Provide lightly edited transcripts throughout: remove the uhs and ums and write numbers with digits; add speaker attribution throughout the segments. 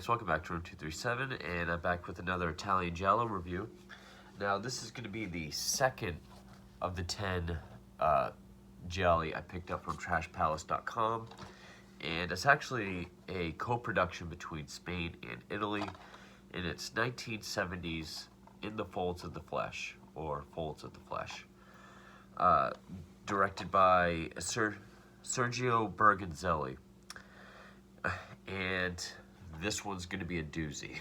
Speaker 1: welcome back to Room 237, and I'm back with another Italian Giallo review. Now, this is going to be the second of the 10 Gialli I picked up from TrashPalace.com, and it's actually a co-production between Spain and Italy, and it's 1970s In the Folds of the Flesh, or Folds of the Flesh. Directed by Sergio Bergonzelli. And this one's going to be a doozy.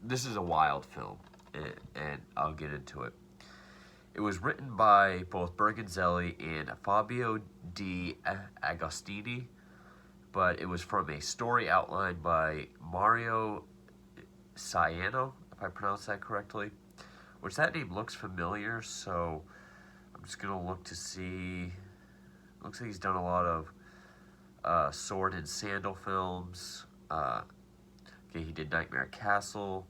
Speaker 1: This is a wild film, and I'll get into it. It was written by both Bergonzelli and Fabio Di Agostini, but it was from a story outlined by Mario Ciano, if I pronounce that correctly, which that name looks familiar, so I'm just going to look to see. Looks like he's done a lot of Sword and Sandal films. Okay, he did Nightmare Castle.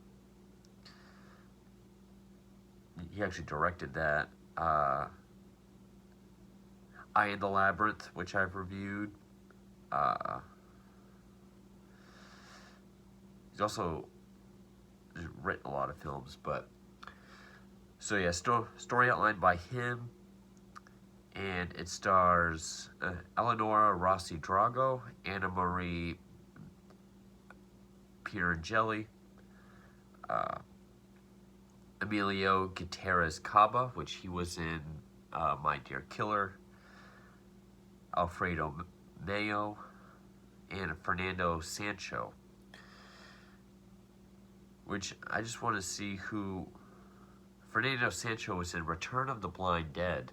Speaker 1: He actually directed that. Eye in the Labyrinth, which I've reviewed. He's also written a lot of films, but so yeah, story outlined by him. And it stars Eleonora Rossi Drago, Anna Marie Pirangelli, Emilio Gutierrez Caba, which he was in My Dear Killer, Alfredo Mayo, and Fernando Sancho. Which I just want to see who. Fernando Sancho was in Return of the Blind Dead,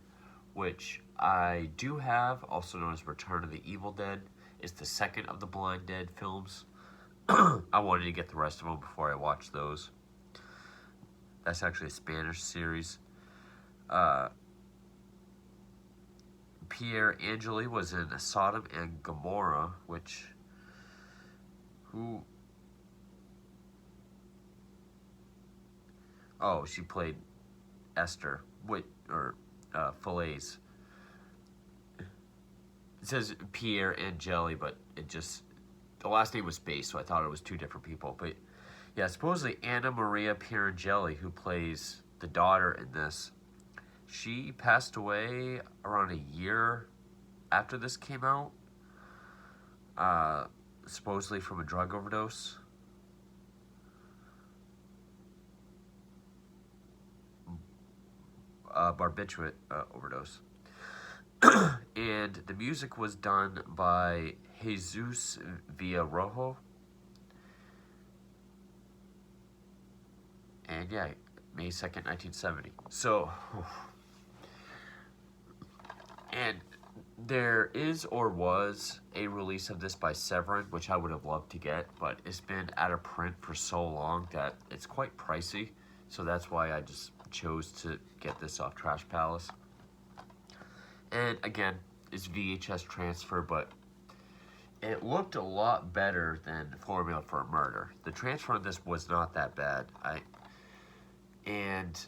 Speaker 1: which I do have, also known as Return of the Evil Dead. It's the second of the Blind Dead films. I wanted to get the rest of them before I watched those. That's actually a Spanish series. Pierre Angeli was in Sodom and Gomorrah, which... Who... Oh, she played Esther. Fillets. It says Pierre Angeli, but the last name was spaced, so I thought it was two different people. But yeah, supposedly Anna Maria Pirangelli, who plays the daughter in this, she passed away around a year after this came out, supposedly from a drug overdose. Barbiturate overdose. And the music was done by Jesus Villarrojo. And yeah, May 2nd, 1970. So, and there is or was a release of this by Severin, which I would have loved to get, but it's been out of print for so long that it's quite pricey. So that's why I just chose to get this off Trash Palace. And again, it's VHS transfer, but it looked a lot better than Formula for a Murder. The transfer on this was not that bad. And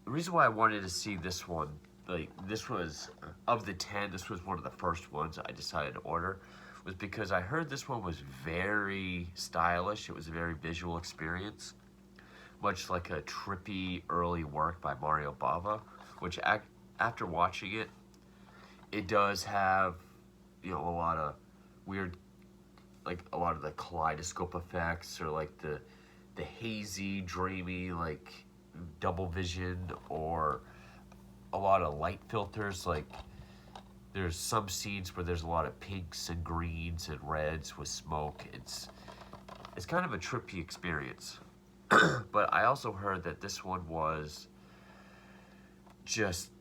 Speaker 1: the reason why I wanted to see this one, like this was, of the 10, this was one of the first ones I decided to order, was because I heard this one was very stylish. It was a very visual experience, much like a trippy early work by Mario Bava, which after watching it, it does have, a lot of weird, like a lot of the kaleidoscope effects, or like the hazy, dreamy, like double vision, or a lot of light filters. Like there's some scenes where there's a lot of pinks and greens and reds with smoke. It's kind of a trippy experience. But I also heard that this one was just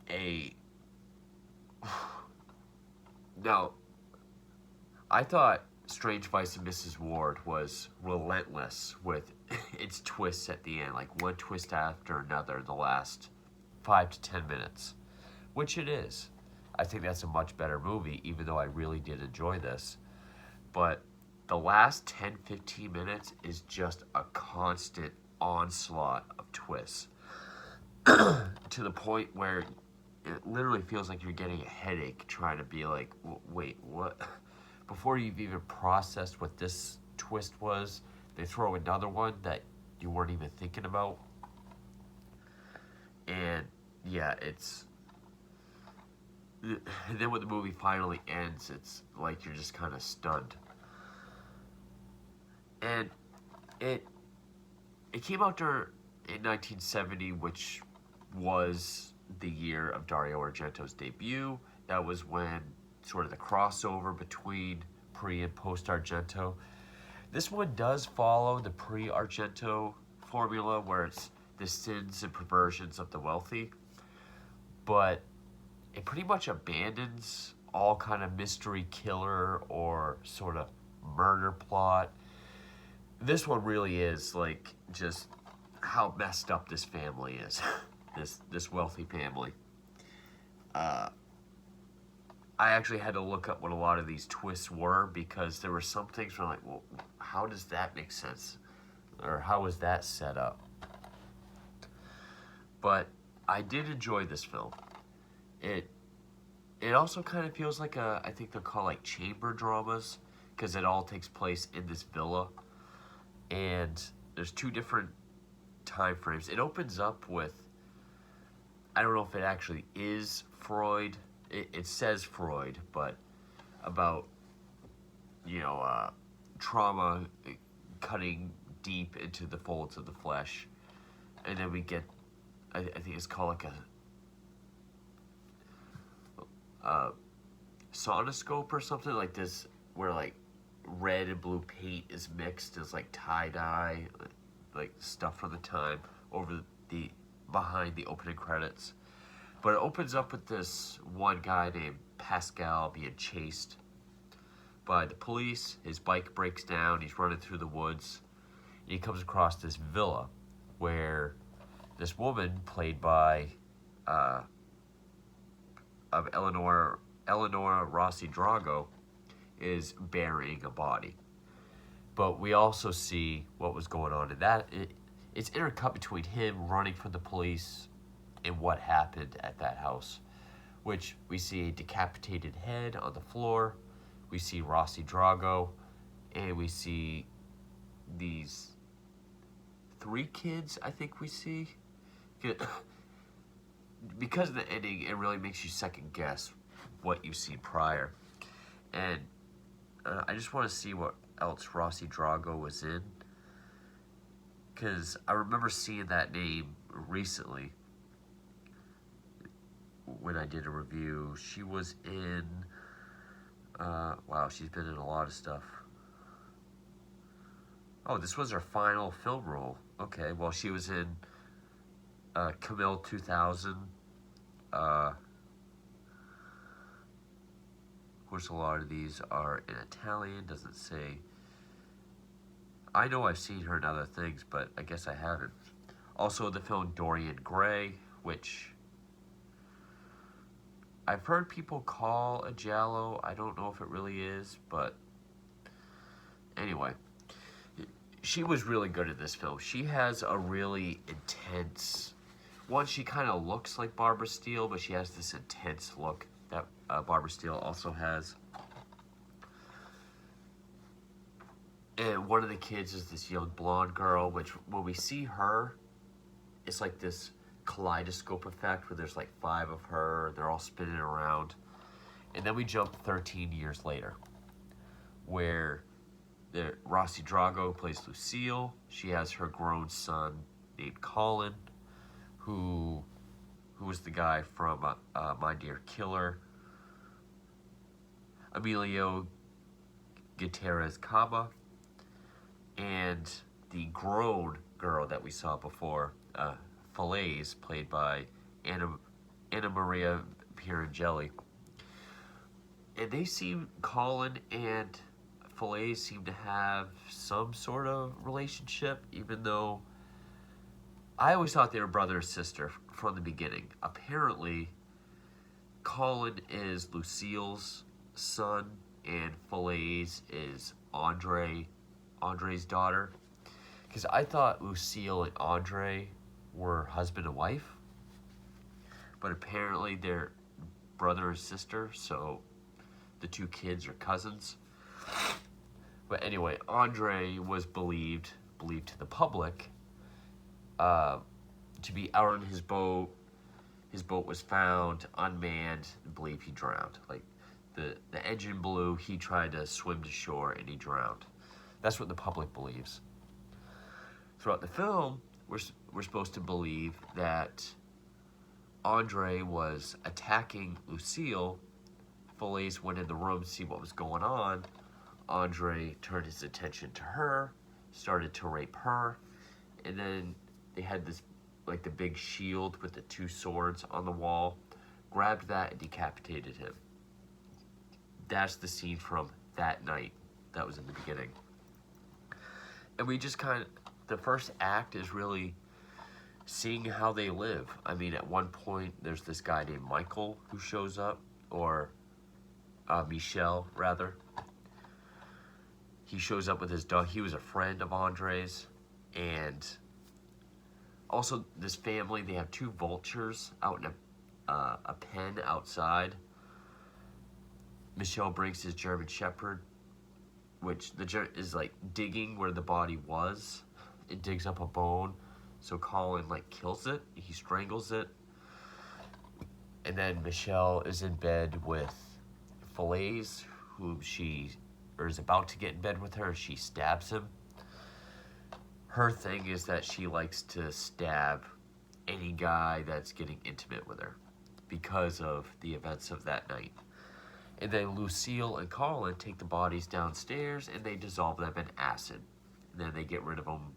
Speaker 1: a... Now, I thought Strange Vice of Mrs. Ward was relentless with its twists at the end, like one twist after another in the last 5 to 10 minutes, which it is. I think that's a much better movie, even though I really did enjoy this. But the last 10-15 minutes is just a constant onslaught of twists to the point where it literally feels like you're getting a headache trying to be like, wait, what? before you've even processed what this twist was, they throw another one that you weren't even thinking about. And yeah, it's and then when the movie finally ends, it's like you're just kind of stunned. And it it came out in 1970, which was the year of Dario Argento's debut. That was when sort of the crossover between pre and post Argento. This one does follow the pre Argento formula where it's the sins and perversions of the wealthy, but it pretty much abandons all kind of mystery killer or sort of murder plot. This one really is like just how messed up this family is. this wealthy family. I actually had to look up what a lot of these twists were because there were some things where I'm like, well, how does that make sense? Or how is that set up? But I did enjoy this film. It also kind of feels like I think they're called like chamber dramas because it all takes place in this villa. And there's two different time frames. It opens up with, I don't know if it actually is Freud. It says Freud, but about, trauma cutting deep into the folds of the flesh. And then we get, I think it's called like a sonoscope or something like this, where like red and blue paint is mixed as like tie-dye, like stuff from the time over the behind the opening credits. But it opens up with this one guy named Pascal being chased by the police. His bike breaks down. He's running through the woods. And he comes across this villa where this woman, played by of Eleanor Rossi Drago, is burying a body. But we also see what was going on in that. It's intercut between him running from the police and what happened at that house, which we see a decapitated head on the floor. We see Rossi Drago, and we see these 3 kids, I think we see. Because of the ending, it really makes you second guess what you've seen prior. And I just want to see what else Rossi Drago was in, because I remember seeing that name recently when I did a review. She was in, wow, she's been in a lot of stuff. Oh, this was her final film role. Okay, well, she was in Camille 2000. Of course, a lot of these are in Italian, doesn't say. I know I've seen her in other things, but I guess I haven't. Also, the film Dorian Gray, which I've heard people call a Giallo. I don't know if it really is, but anyway. She was really good at this film. She has a really intense... One, she kind of looks like Barbara Steele, but she has this intense look that Barbara Steele also has. And one of the kids is this young blonde girl, which when we see her, it's like this kaleidoscope effect where there's like 5 of her, they're all spinning around. And then we jump 13 years later, where Rossi Drago plays Lucille. She has her grown son named Colin, who was the guy from My Dear Killer. Emilio Gutierrez Caba, and the grown girl that we saw before, Falaise, played by Anna Maria Pirangelli. And they seem, Colin and Falaise seem to have some sort of relationship, even though I always thought they were brother and sister from the beginning. Apparently, Colin is Lucille's son, and Falaise is Andre's daughter. Because I thought Lucille and Andre were husband and wife, but apparently they're brother and sister, so the 2 kids are cousins. But anyway, Andre was believed to the public, uh, to be out on his boat. His boat was found unmanned, and believed he drowned. Like the engine blew, he tried to swim to shore, and he drowned. That's what the public believes. Throughout the film, we're supposed to believe that Andre was attacking Lucille. Felice went in the room to see what was going on. Andre turned his attention to her, started to rape her, and then they had this, like the big shield with the two swords on the wall, grabbed that and decapitated him. That's the scene from that night. That was in the beginning. And we just kind of, the first act is really seeing how they live. I mean, at one point, there's this guy named Michael who shows up, or Michel, rather. He shows up with his dog. He was a friend of Andre's. And also, this family, they have two vultures out in a pen outside. Michel brings his German Shepherd, which is like digging where the body was. It digs up a bone. So Colin like kills it. He strangles it. And then Michelle is in bed with Felice, who is about to get in bed with her. She stabs him. Her thing is that she likes to stab any guy that's getting intimate with her because of the events of that night. And then Lucille and Colin take the bodies downstairs and they dissolve them in acid. And then they get rid of them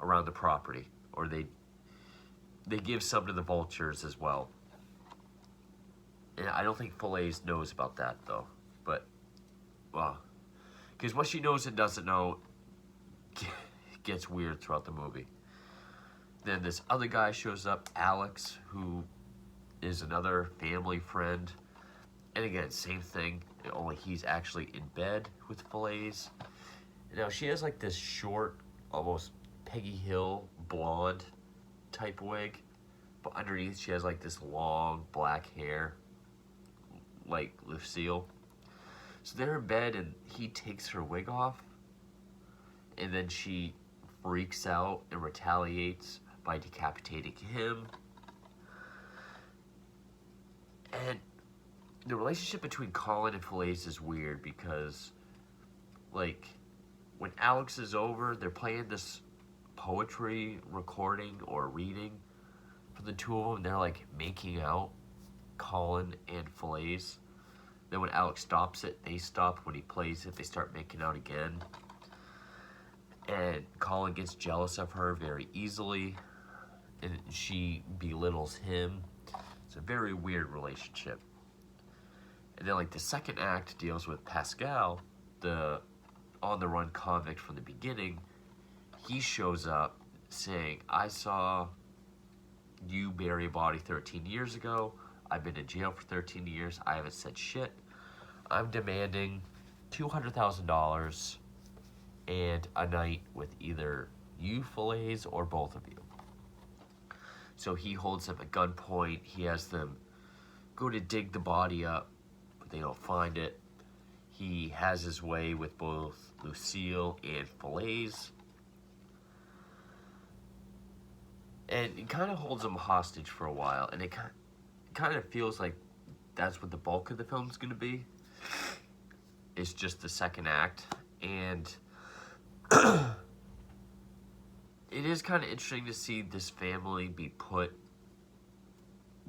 Speaker 1: around the property, or they give some to the vultures as well. And I don't think Felice knows about that though, but well, because what she knows and doesn't know gets weird throughout the movie. Then this other guy shows up, Alex, who is another family friend, and again, same thing, only he's actually in bed with Felice. Now she has like this short, almost Peggy Hill blonde type wig, but underneath she has like this long black hair like Lucille. So they're in bed and he takes her wig off, and then she freaks out and retaliates by decapitating him. And the relationship between Colin and Felice is weird because, like, when Alex is over, they're playing this poetry recording or reading from the two of them. They're like making out, Colin and Felice. Then when Alex stops it, they stop. When he plays it, they start making out again. And Colin gets jealous of her very easily, and she belittles him. It's a very weird relationship. And then like the second act deals with Pascal, the on-the-run convict from the beginning. He shows up saying, I saw you bury a body 13 years ago. I've been in jail for 13 years. I haven't said shit. I'm demanding $200,000 and a night with either you, Felice, or both of you. So he holds them at gunpoint. He has them go to dig the body up, but they don't find it. He has his way with both Lucille and Felice. And it kind of holds them hostage for a while, and it kind of feels like that's what the bulk of the film's going to be. It's just the second act, and it is kind of interesting to see this family be put,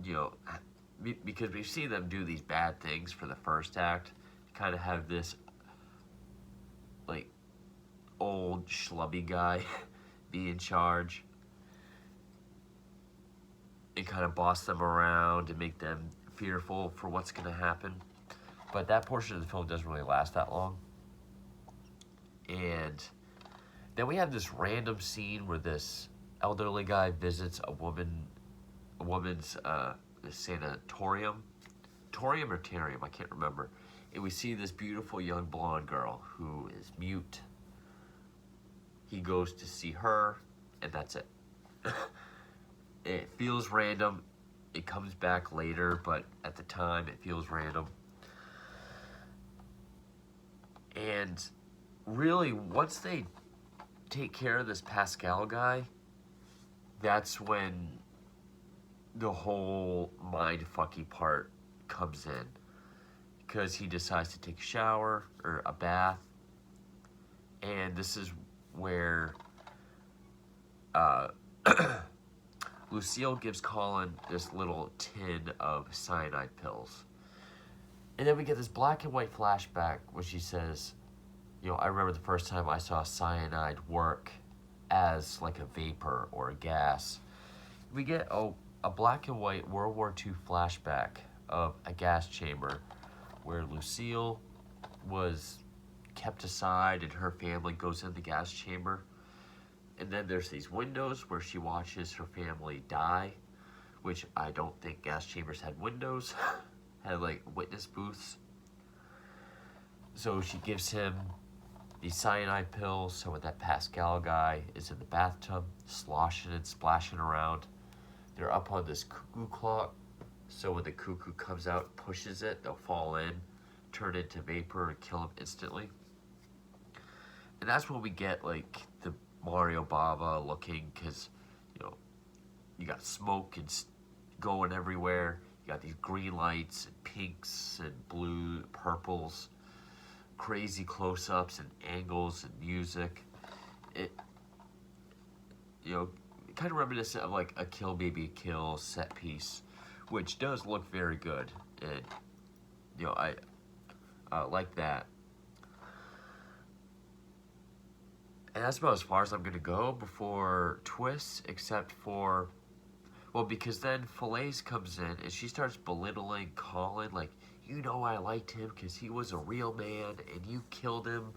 Speaker 1: you know, because we see them do these bad things for the first act, kind of have this, like, old schlubby guy be in charge and kind of boss them around and make them fearful for what's going to happen. But that portion of the film doesn't really last that long. And then we have this random scene where this elderly guy visits a woman's sanatorium. Torium or Terium, I can't remember. And we see this beautiful young blonde girl who is mute. He goes to see her, and that's it. It feels random. It comes back later, but at the time it feels random. And really, once they take care of this Pascal guy, that's when the whole mind fucky part comes in. Because he decides to take a shower or a bath. And this is where uh, Lucille gives Colin this little tin of cyanide pills. And then we get this black and white flashback where she says, I remember the first time I saw cyanide work as like a vapor or a gas. We get a black and white World War II flashback of a gas chamber where Lucille was kept aside and her family goes in the gas chamber. And then there's these windows where she watches her family die, which I don't think gas chambers had windows, had like witness booths. So she gives him these cyanide pills, so when that Pascal guy is in the bathtub, sloshing and splashing around, they're up on this cuckoo clock, so when the cuckoo comes out, pushes it, they'll fall in, turn into vapor, and kill him instantly. And that's when we get like the Mario Bava looking, because you got smoke and going everywhere. You got these green lights and pinks and blue, purples, crazy close-ups and angles and music. It kind of reminiscent of like a Kill Baby Kill set piece, which does look very good, and I like that. And that's about as far as I'm gonna go before twists, except for, because then Fillets comes in and she starts belittling Colin, like, I liked him because he was a real man and you killed him.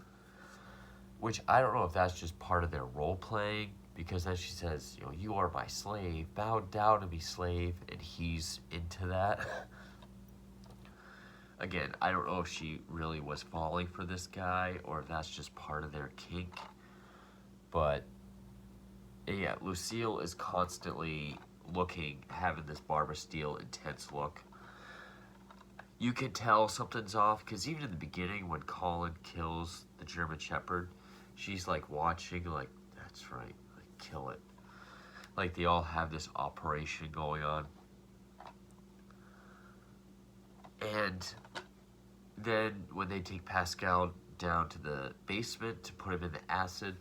Speaker 1: Which I don't know if that's just part of their role playing, because then she says, you are my slave, bow down to me, slave, and he's into that. Again, I don't know if she really was falling for this guy or if that's just part of their kink. But yeah, Lucille is constantly having this Barbara Steele intense look. You can tell something's off, because even in the beginning when Colin kills the German Shepherd, she's like watching, like, that's right, like, kill it. Like they all have this operation going on. And then when they take Pascal down to the basement to put him in the acid,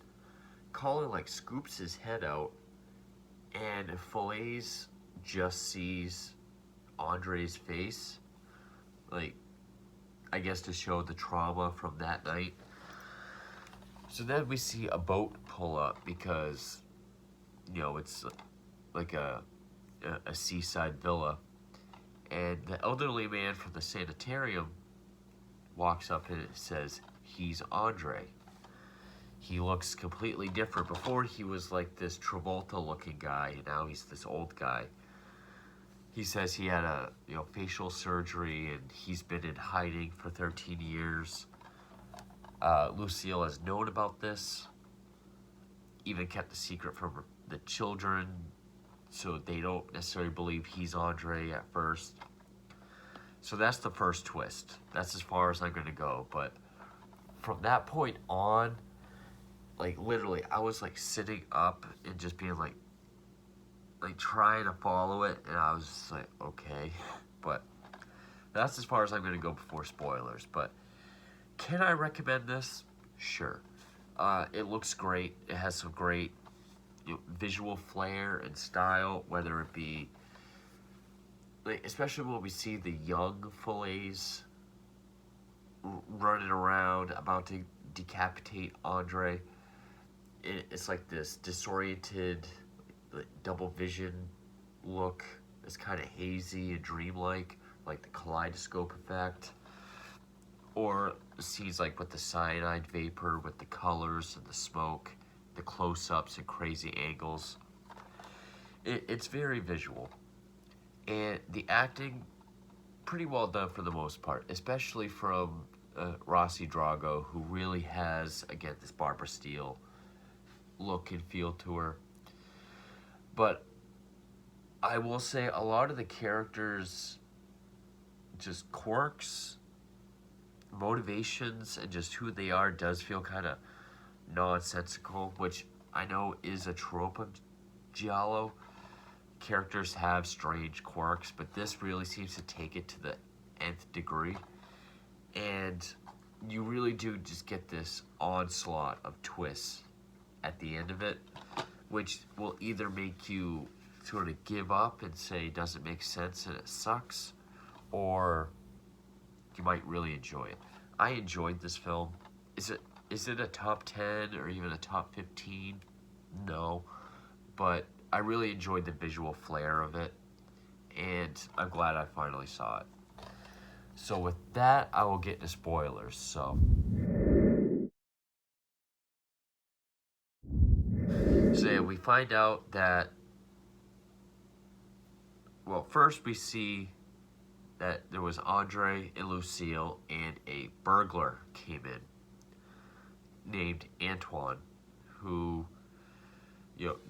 Speaker 1: Colin like scoops his head out, and Fillets just sees Andre's face, like, I guess to show the trauma from that night. So then we see a boat pull up because, it's like a seaside villa, and the elderly man from the sanitarium walks up and it says, he's Andre. He looks completely different. Before he was like this Travolta-looking guy, and now he's this old guy. He says he had a facial surgery and he's been in hiding for 13 years. Lucille has known about this, even kept the secret from the children, so they don't necessarily believe he's Andre at first. So that's the first twist. That's as far as I'm going to go. But from that point on, like, literally, I was, like, sitting up and just being, like, trying to follow it, and I was just like, okay. But that's as far as I'm going to go before spoilers. But can I recommend this? Sure. It looks great. It has some great visual flair and style, whether it be, like, especially when we see the young Fillets running around about to decapitate Andre. It's like this disoriented, like, double vision look. It's kind of hazy and dreamlike, like the kaleidoscope effect. Or scenes like with the cyanide vapor, with the colors and the smoke, the close-ups and crazy angles. It's very visual. And the acting, pretty well done for the most part, especially from Rossi Drago, who really has, again, this Barbara Steele look and feel to her. But I will say a lot of the characters' just quirks motivations and just who they are does feel kind of nonsensical, which I know is a trope of Giallo. Characters have strange quirks, but this really seems to take it to the nth degree. And you really do just get this onslaught of twists at the end of it, which will either make you sort of give up and say it doesn't make sense and it sucks, or you might really enjoy it. I enjoyed this film. Is it a top 10 or even a top 15? No, but I really enjoyed the visual flair of it, and I'm glad I finally saw it. So with that, I will get into spoilers. So yeah, we find out that, well, first we see that there was Andre and Lucille, and a burglar came in named Antoine, who,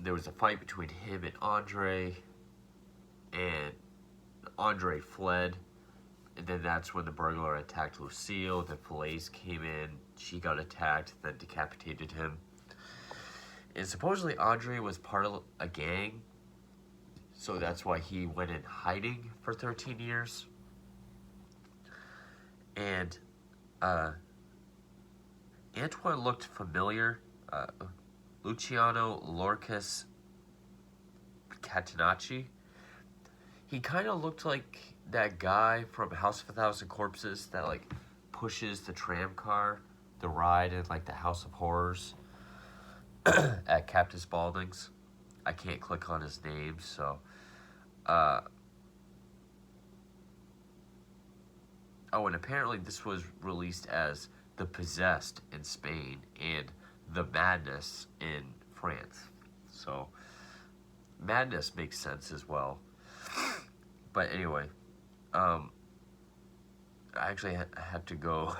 Speaker 1: there was a fight between him and Andre fled, and then that's when the burglar attacked Lucille. The Fillets came in, she got attacked, then decapitated him. And supposedly Andre was part of a gang, so that's why he went in hiding for 13 years. And Antoine looked familiar. Luciano Lorcas Catenacci. He kind of looked like that guy from House of a Thousand Corpses that like pushes the tram car, the ride in like the House of Horrors at Captain Spaulding's. I can't click on his name, so oh, and apparently this was released as The Possessed in Spain and The Madness in France. So Madness makes sense as well. But anyway, I actually had to go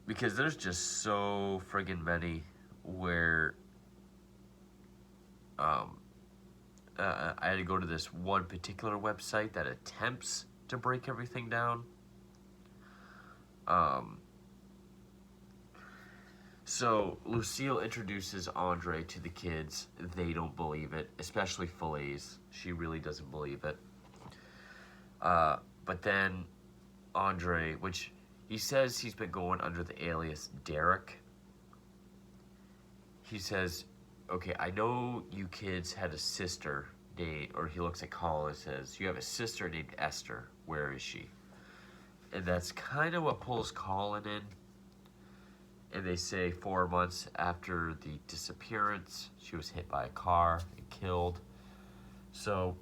Speaker 1: because there's just so friggin' many where I had to go to this one particular website that attempts to break everything down. So Lucille introduces Andre to the kids. They don't believe it, especially Fillets. She really doesn't believe it. But then Andre, which he says he's been going under the alias Derek. He says, okay, I know you kids had a sister named, or he looks at Colin and says, you have a sister named Esther. Where is she? And that's kind of what pulls Colin in. And they say 4 months after the disappearance, she was hit by a car and killed. So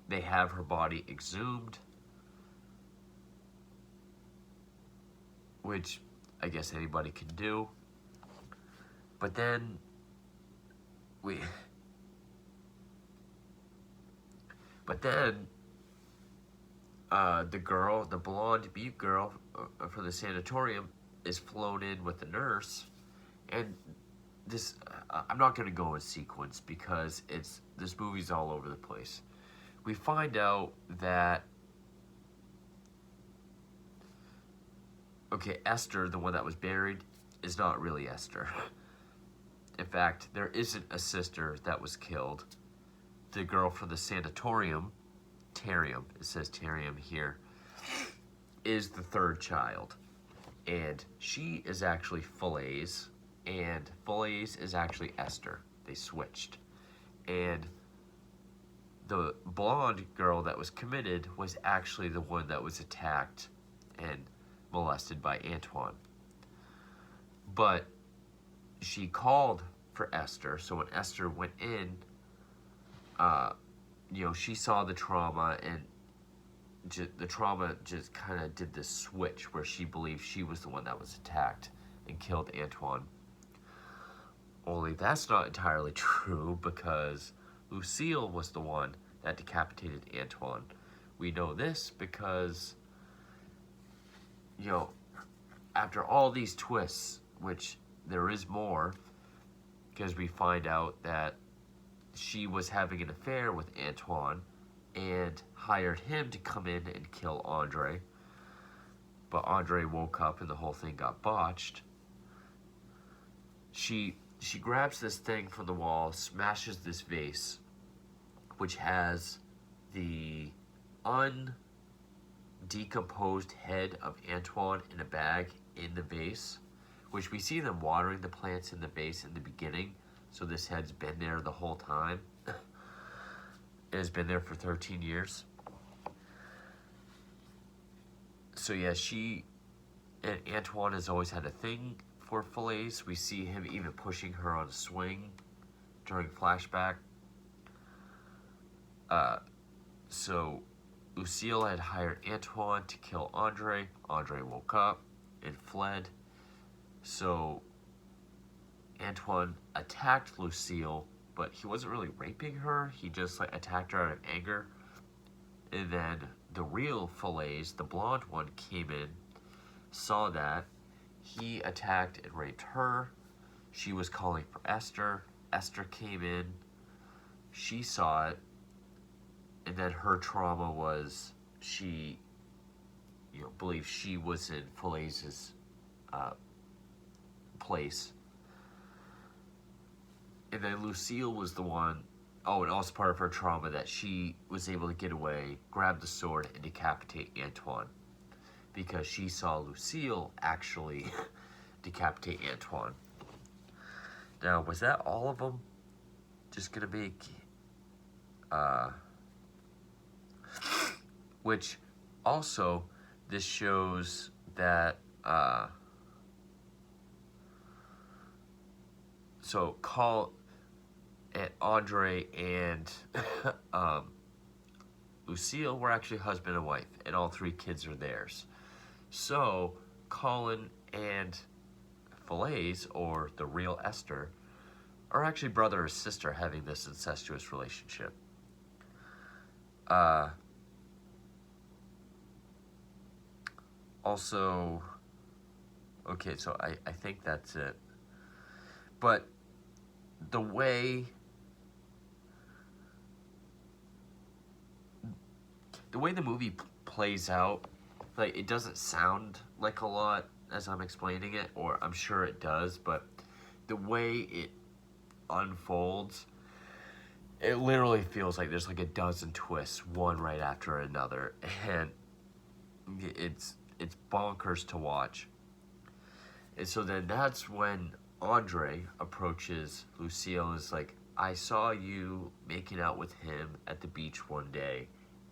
Speaker 1: they have her body exhumed, which I guess anybody can do. But then the girl, the blonde mute girl from the sanatorium, is flown in with the nurse, and this I'm not going to go in sequence because this movie's all over the place. We find out that Esther, the one that was buried, is not really Esther. In fact, there isn't a sister that was killed. The girl from the sanatorium, Terium, it says Terium here, is the third child. And she is actually Fillets, and Fillets is actually Esther. They switched. And the blonde girl that was committed was actually the one that was attacked and molested by Antoine. But she called for Esther, so when Esther went in, she saw the trauma, and the trauma just kind of did this switch where she believed she was the one that was attacked and killed Antoine. Only that's not entirely true, because Lucille was the one that decapitated Antoine. We know this because, after all these twists, which there is more, because we find out that she was having an affair with Antoine and hired him to come in and kill Andre. but Andre woke up and the whole thing got botched. She grabs this thing from the wall, smashes this vase, which has the undecomposed head of Antoine in a bag in the vase, which we see them watering the plants in the vase in the beginning. So this head's been there the whole time. It has been there for 13 years. So yeah, she and Antoine has always had a thing for fillets. We see him even pushing her on a swing during flashback. So Lucille had hired Antoine to kill Andre. Andre woke up and fled. So Antoine attacked Lucille, but he wasn't really raping her. He just like attacked her out of anger. And then the real fillets, the blonde one, came in, saw that. He attacked and raped her. She was calling for Esther. Esther came in. She saw it. And then her trauma was she, believed she was in Fillets' place. And then Lucille was the one, and also part of her trauma that she was able to get away, grab the sword, and decapitate Antoine. Because she saw Lucille actually decapitate Antoine. Now, was that all of them? Just gonna make, which also, this shows that, so Andre and Lucille were actually husband and wife, and all three kids are theirs. So Colin and Fillets, or the real Esther, are actually brother or sister having this incestuous relationship. Also, okay, so I think that's it. But the way the movie plays out, like, it doesn't sound like a lot as I'm explaining it, or I'm sure it does, but the way it unfolds, it literally feels like there's like a dozen twists, one right after another, and it's bonkers to watch. And so then that's when Andre approaches Lucille and is like, I saw you making out with him at the beach one day,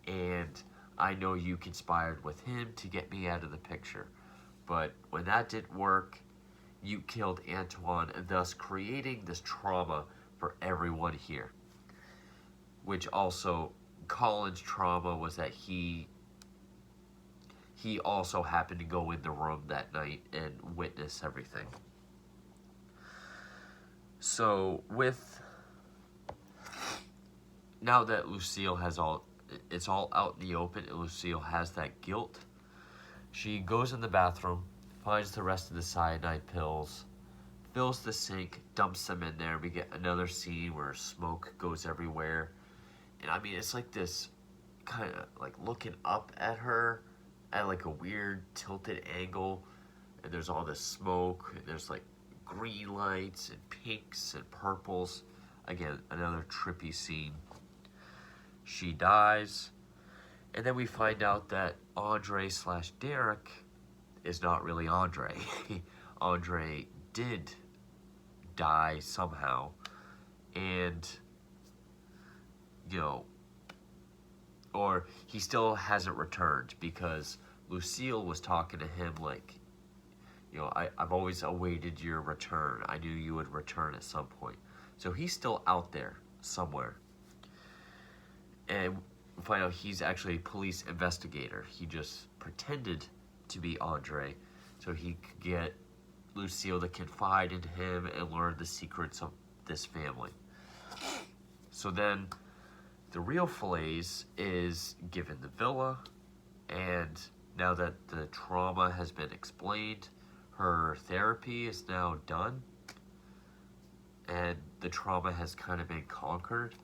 Speaker 1: and I know you conspired with him to get me out of the picture. But when that didn't work, you killed Antoine, and thus creating this trauma for everyone here. Which also, Colin's trauma was that he also happened to go in the room that night and witness everything. So now that Lucille has it's all out in the open, and Lucille has that guilt, she goes in the bathroom, finds the rest of the cyanide pills, fills the sink, dumps them in there. We get another scene where smoke goes everywhere. And I mean, it's like this kind of like looking up at her at like a weird tilted angle. And there's all this smoke, and there's like green lights and pinks and purples. Again, another trippy scene. She dies. And then we find out that Andre/Derek is not really Andre. Andre did die somehow. And, or he still hasn't returned, because Lucille was talking to him like, I've always awaited your return. I knew you would return at some point. So he's still out there somewhere. And we find out he's actually a police investigator. He just pretended to be Andre so he could get Lucille to confide in him and learn the secrets of this family. So then the real Fillets is given the villa, and now that the trauma has been explained, her therapy is now done, and the trauma has kind of been conquered.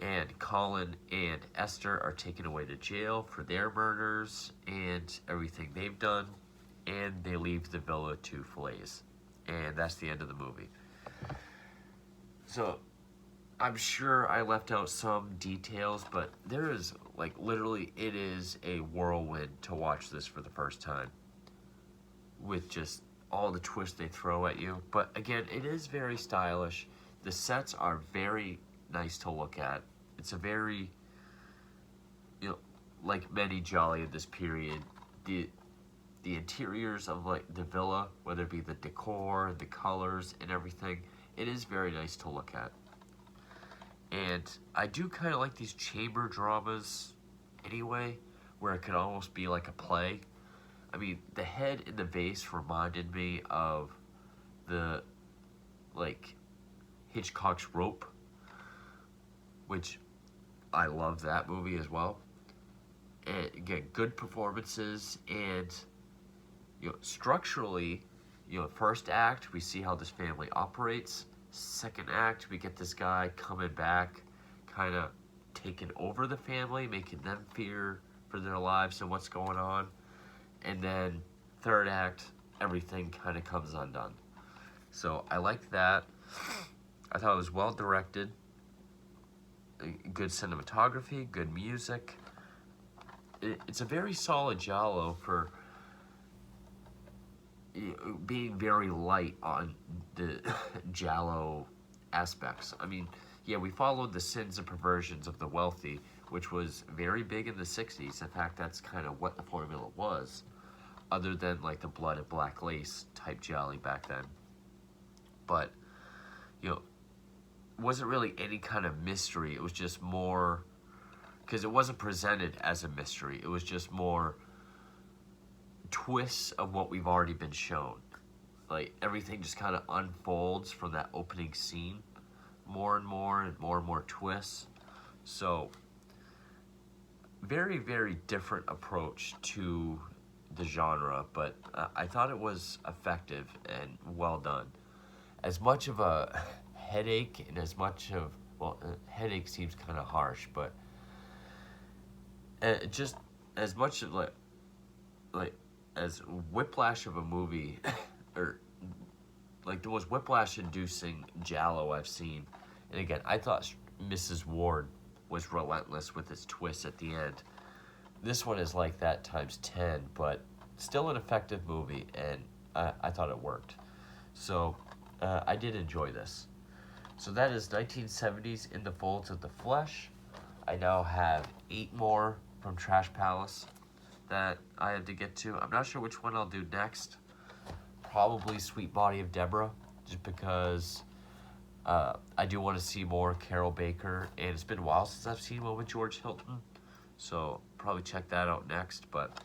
Speaker 1: And Colin and Esther are taken away to jail for their murders and everything they've done. And they leave the villa to Fillets. And that's the end of the movie. So, I'm sure I left out some details, but there is, like, literally, it is a whirlwind to watch this for the first time. With just all the twists they throw at you. But again, it is very stylish. The sets are very nice to look at. It's a very, you know, like many Giallo in this period, the interiors of like the villa, whether it be the decor, the colors, and everything, it is very nice to look at. And I do kind of like these chamber dramas anyway, where it could almost be like a play. I mean, the head in the vase reminded me of the, like, Hitchcock's Rope, which I love that movie as well. And again, good performances, and, you know, structurally, you know, first act, we see how this family operates. Second act, we get this guy coming back, kind of taking over the family, making them fear for their lives and what's going on. And then third act, everything kind of comes undone. So I liked that. I thought it was well directed, good cinematography, good music. It's a very solid Giallo for being very light on the Giallo aspects. I mean, yeah, we followed the sins and perversions of the wealthy, which was very big in the 60s. In fact, that's kind of what the formula was, other than like the blood and black lace type Giallo back then. But, you know, wasn't really any kind of mystery. It was just more, because it wasn't presented as a mystery. It was just more twists of what we've already been shown. Like, everything just kind of unfolds from that opening scene. More and more and more and more twists. So, very, very different approach to the genre, but I thought it was effective and well done. As much of a headache and as much of, well, headache seems kind of harsh, but just as much of like as whiplash of a movie, or like the most whiplash-inducing Giallo I've seen. And again, I thought Mrs. Ward was relentless with its twist at the end. This one is like that times 10, but still an effective movie, and I thought it worked. So I did enjoy this. So that is 1970s In the Folds of the Flesh. I now have 8 more from Trash Palace that I have to get to. I'm not sure which one I'll do next. Probably Sweet Body of Deborah, just because I do want to see more Carol Baker, and it's been a while since I've seen one with George Hilton, so probably check that out next. But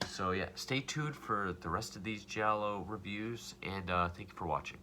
Speaker 1: so yeah, stay tuned for the rest of these Giallo reviews, and thank you for watching.